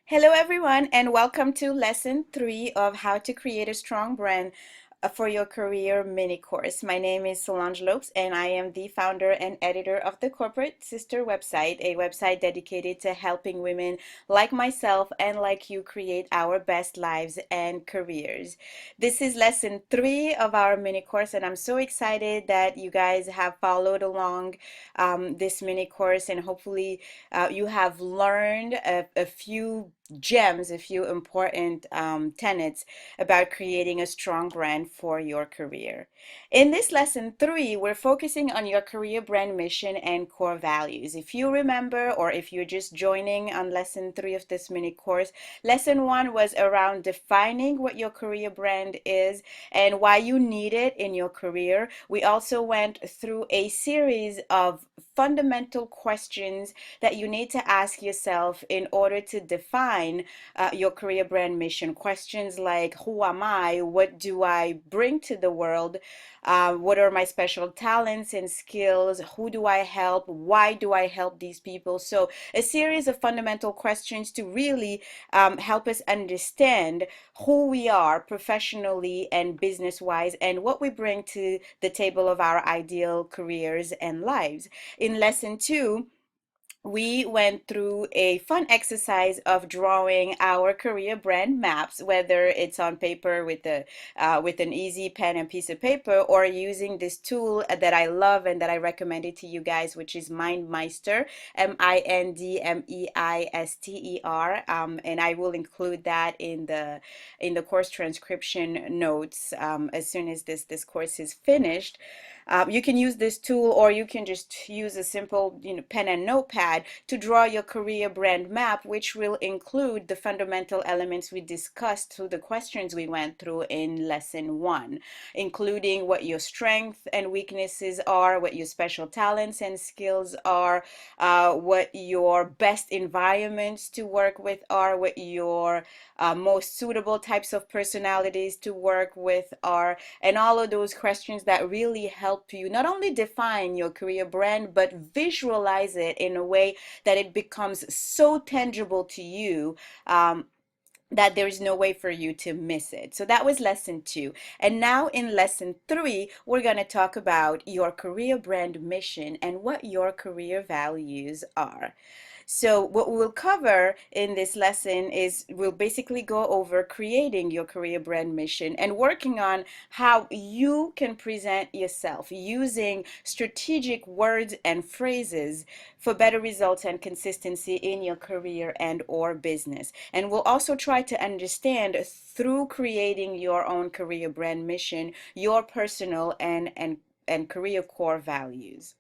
Hello, everyone, and welcome to lesson 3 of How to Create a Strong Brand for Your Career mini course. My name is Solange Lopes, and I am the founder and editor of the Corporate Sister website, a website dedicated to helping women like myself and like you create our best lives and careers. This is lesson 3 of our mini course, and I'm so excited that you guys have followed along this mini course, and hopefully you have learned a few gems, a few important tenets about creating a strong brand for your career. In this lesson 3, we're focusing on your career brand mission and core values. If you remember, or if you're just joining on lesson 3 of this mini course, lesson 1 was around defining what your career brand is and why you need it in your career. We also went through a series of fundamental questions that you need to ask yourself in order to define your career brand mission. Questions like, who am I? What do I bring to the world? What are my special talents and skills? Who do I help? Why do I help these people? So a series of fundamental questions to really help us understand who we are professionally and business wise and what we bring to the table of our ideal careers and lives. In lesson 2, we went through a fun exercise of drawing our career brand maps, whether it's on paper with an easy pen and piece of paper, or using this tool that I love and that I recommended to you guys, which is MindMeister, MindMeister. And I will include that in the course transcription notes as soon as this course is finished. You can use this tool, or you can just use a simple, pen and notepad to draw your career brand map, which will include the fundamental elements we discussed through the questions we went through in lesson 1, including what your strengths and weaknesses are, what your special talents and skills are, what your best environments to work with are, what your most suitable types of personalities to work with are, and all of those questions that really help you not only define your career brand, but visualize it in a way that it becomes so tangible to you. That there is no way for you to miss it. So that was lesson 2. And now in lesson 3, we're going to talk about your career brand mission and what your career values are. So what we'll cover in this lesson is we'll basically go over creating your career brand mission and working on how you can present yourself using strategic words and phrases for better results and consistency in your career and or business. And we'll also try to understand through creating your own career brand mission, your personal and career core values.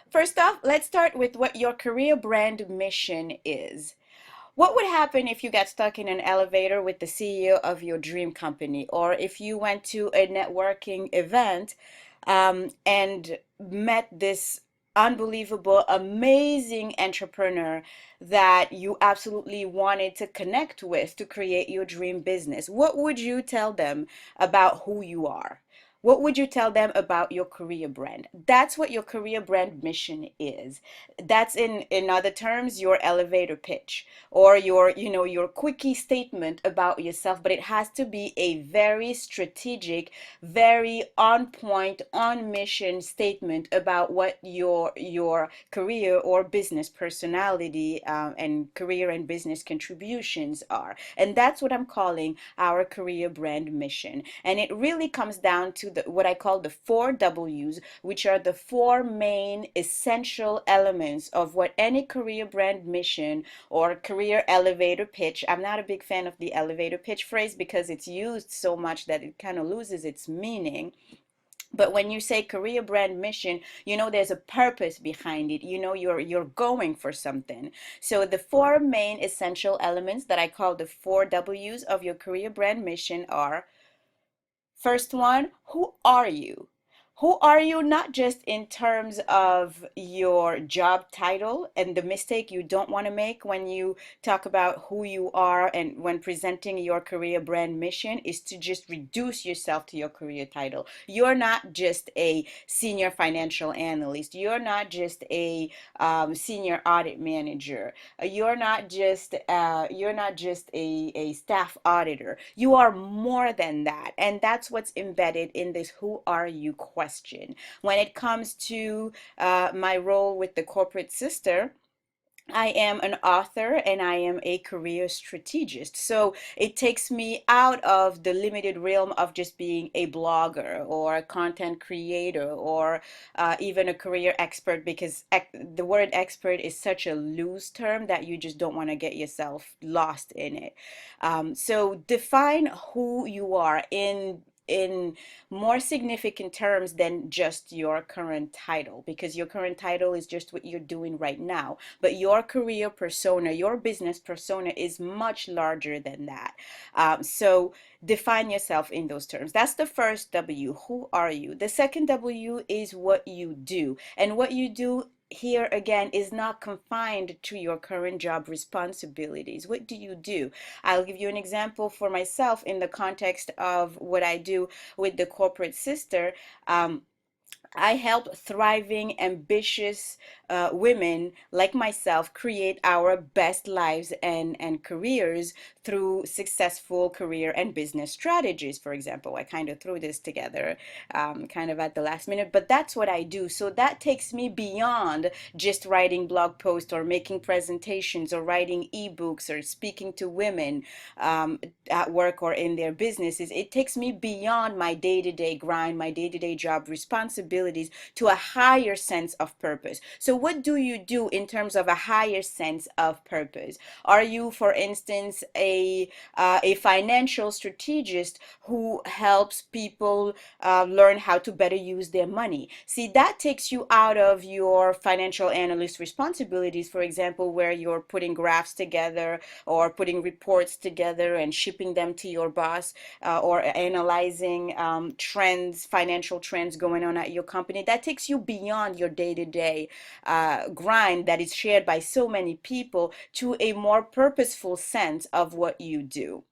First off, let's start with what your career brand mission is. What would happen if you got stuck in an elevator with the CEO of your dream company, or if you went to a networking event and met this unbelievable, amazing entrepreneur that you absolutely wanted to connect with to create your dream business? What would you tell them about who you are? What would you tell them about your career brand? That's what your career brand mission is. That's in other terms, your elevator pitch or your quickie statement about yourself, but it has to be a very strategic, very on point, on mission statement about what your career or business personality and career and business contributions are. And that's what I'm calling our career brand mission. And it really comes down to what I call the 4 W's, which are the 4 main essential elements of what any career brand mission or career elevator pitch. I'm not a big fan of the elevator pitch phrase because it's used so much that it kind of loses its meaning. But when you say career brand mission, there's a purpose behind it. You're going for something. So the 4 main essential elements that I call the 4 W's of your career brand mission are: first one, who are you? Who are you, not just in terms of your job title, and the mistake you don't want to make when you talk about who you are and when presenting your career brand mission is to just reduce yourself to your career title. You're not just a senior financial analyst. You're not just a senior audit manager. You're not just a staff auditor. You are more than that, and that's what's embedded in this "Who are you?" question. When it comes to my role with the corporate sister, I am an author and I am a career strategist. So it takes me out of the limited realm of just being a blogger or a content creator or even a career expert, because the word expert is such a loose term that you just don't want to get yourself lost in it. So define who you are in more significant terms than just your current title, because your current title is just what you're doing right now, but your career persona, your business persona is much larger than that. So define yourself in those terms. That's the first W. Who are you? The second W is what you do. And what you do here again is not confined to your current job responsibilities. What do you do? I'll give you an example for myself in the context of what I do with the corporate sister. I help thriving, ambitious women like myself create our best lives and careers through successful career and business strategies. For example, I kind of threw this together kind of at the last minute, but that's what I do. So that takes me beyond just writing blog posts or making presentations or writing ebooks or speaking to women at work or in their businesses. It takes me beyond my day-to-day grind, my day-to-day job responsibilities, to a higher sense of purpose. So what do you do in terms of a higher sense of purpose? Are you, for instance, a financial strategist who helps people learn how to better use their money? See, that takes you out of your financial analyst responsibilities, for example, where you're putting graphs together or putting reports together and shipping them to your boss, or analyzing trends, financial trends going on at your company. That takes you beyond your day-to-day grind that is shared by so many people to a more purposeful sense of what you do.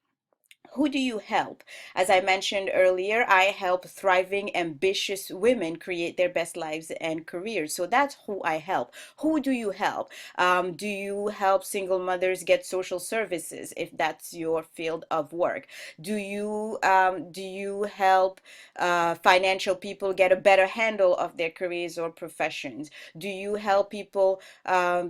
Who do you help? As I mentioned earlier, I help thriving, ambitious women create their best lives and careers. So that's who I help. Who do you help? Do you help single mothers get social services if that's your field of work? Do you help financial people get a better handle of their careers or professions? Do you help people, a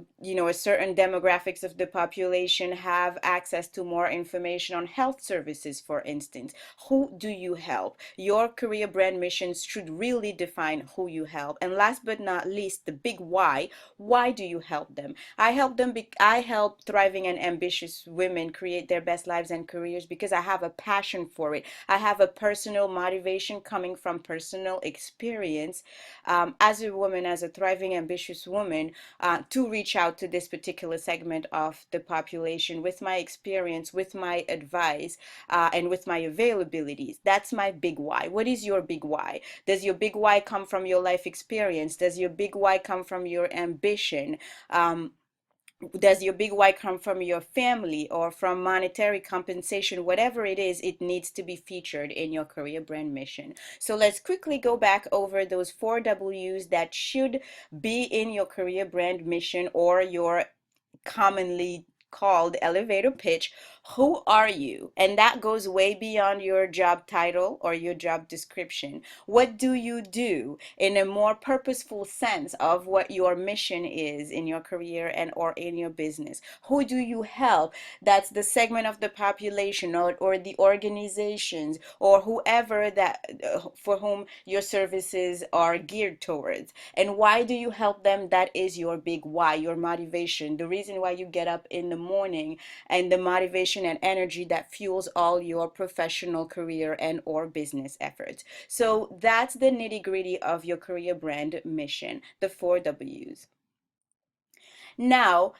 certain demographics of the population have access to more information on health services, for instance? Who do you help? Your career brand missions should really define who you help. And last but not least, the big why. Why do you help them? I help thriving and ambitious women create their best lives and careers because I have a passion for it. I have a personal motivation coming from personal experience, as a woman, as a thriving, ambitious woman, to reach out to this particular segment of the population with my experience, with my advice, and with my availabilities. That's my big why. What is your big why? Does your big why come from your life experience? Does your big why come from your ambition? Does your big why come from your family or from monetary compensation? Whatever it is, it needs to be featured in your career brand mission. So let's quickly go back over those 4 W's that should be in your career brand mission, or your commonly called elevator pitch. Who are you? And that goes way beyond your job title or your job description. What do you do in a more purposeful sense of what your mission is in your career and or in your business? Who do you help? That's the segment of the population, or the organizations or whoever that for whom your services are geared towards. And why do you help them? That is your big why, your motivation, the reason why you get up in the morning, and the motivation and energy that fuels all your professional career and or business efforts. So that's the nitty-gritty of your career brand mission, the 4 W's. Now,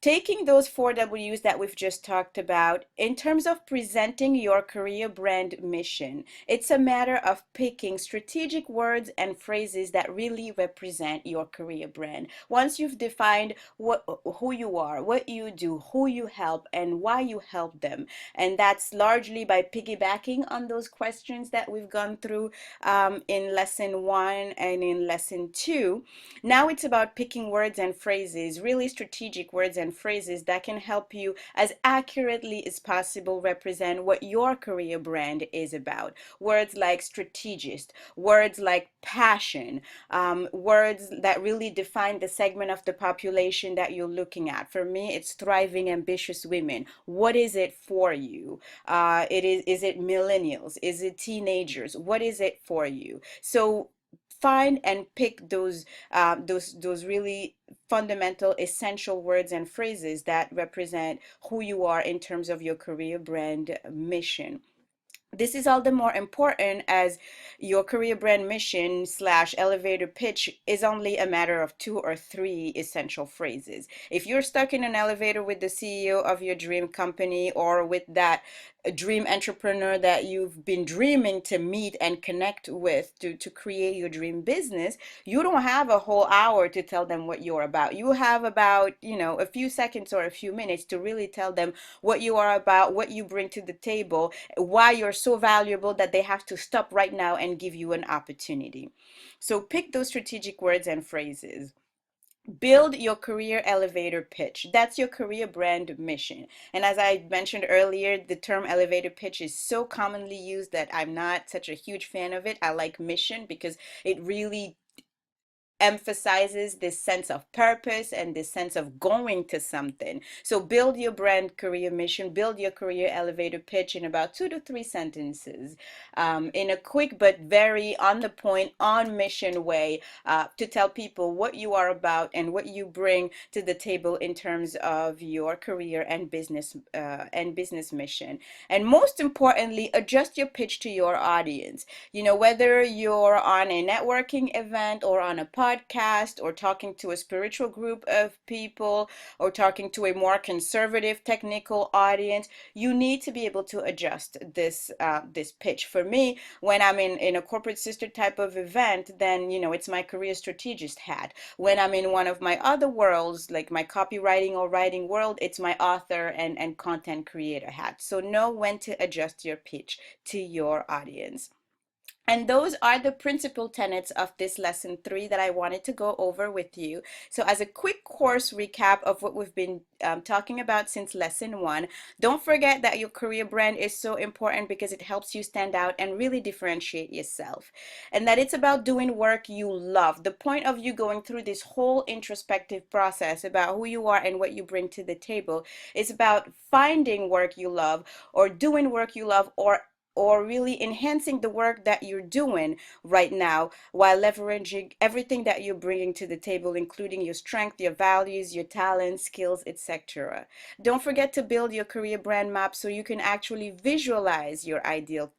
taking those four W's that we've just talked about, in terms of presenting your career brand mission, it's a matter of picking strategic words and phrases that really represent your career brand. Once you've defined who you are, what you do, who you help, and why you help them, and that's largely by piggybacking on those questions that we've gone through in lesson 1 and in lesson 2. Now it's about picking words and phrases, really strategic words and phrases that can help you as accurately as possible represent what your career brand is about. Words like strategist, words like passion, words that really define the segment of the population that you're looking at. For me, it's thriving, ambitious women. What is it for you? Is it millennials? Is it teenagers? What is it for you? So find and pick those really fundamental, essential words and phrases that represent who you are in terms of your career brand mission. This is all the more important as your career brand mission slash elevator pitch is only a matter of 2 or 3 essential phrases. If you're stuck in an elevator with the CEO of your dream company or with that dream entrepreneur that you've been dreaming to meet and connect with to create your dream business, you don't have a whole hour to tell them what you're about. You have about, a few seconds or a few minutes to really tell them what you are about, what you bring to the table, why you're so valuable that they have to stop right now and give you an opportunity. So pick those strategic words and phrases. Build your career elevator pitch. That's your career brand mission. And as I mentioned earlier, the term elevator pitch is so commonly used that I'm not such a huge fan of it. I like mission because it really emphasizes this sense of purpose and this sense of going to something. So build your brand career mission, build your career elevator pitch in about 2 to 3 sentences, in a quick but very on the point, on mission way, to tell people what you are about and what you bring to the table in terms of your career and business mission. And most importantly, adjust your pitch to your audience. Whether you're on a networking event or on a podcast or talking to a spiritual group of people or talking to a more conservative technical audience, you need to be able to adjust this pitch. For me, when I'm in a corporate sister type of event, then it's my career strategist hat. When I'm in one of my other worlds, like my copywriting or writing world, it's my author and content creator hat. So know when to adjust your pitch to your audience. And those are the principal tenets of this lesson 3 that I wanted to go over with you. So as a quick course recap of what we've been talking about since lesson 1, don't forget that your career brand is so important because it helps you stand out and really differentiate yourself. And that it's about doing work you love. The point of you going through this whole introspective process about who you are and what you bring to the table is about finding work you love or doing work you love or really enhancing the work that you're doing right now while leveraging everything that you're bringing to the table, including your strength, your values, your talents, skills, etc. Don't forget to build your career brand map so you can actually visualize your ideal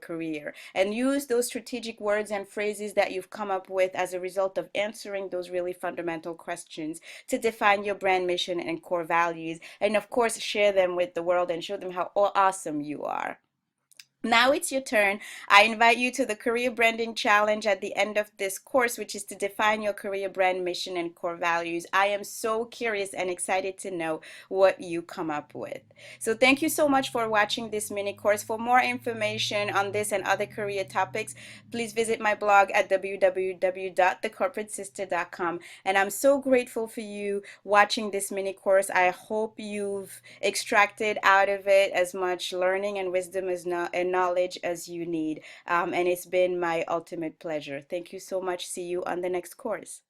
career and use those strategic words and phrases that you've come up with as a result of answering those really fundamental questions to define your brand mission and core values, and of course share them with the world and show them how awesome you are. Now it's your turn. I invite you to the Career Branding Challenge at the end of this course, which is to define your career brand mission and core values. I am so curious and excited to know what you come up with. So thank you so much for watching this mini course. For more information on this and other career topics, please visit my blog at www.thecorporatesister.com. And I'm so grateful for you watching this mini course. I hope you've extracted out of it as much learning and wisdom and knowledge as you need. And it's been my ultimate pleasure. Thank you so much. See you on the next course.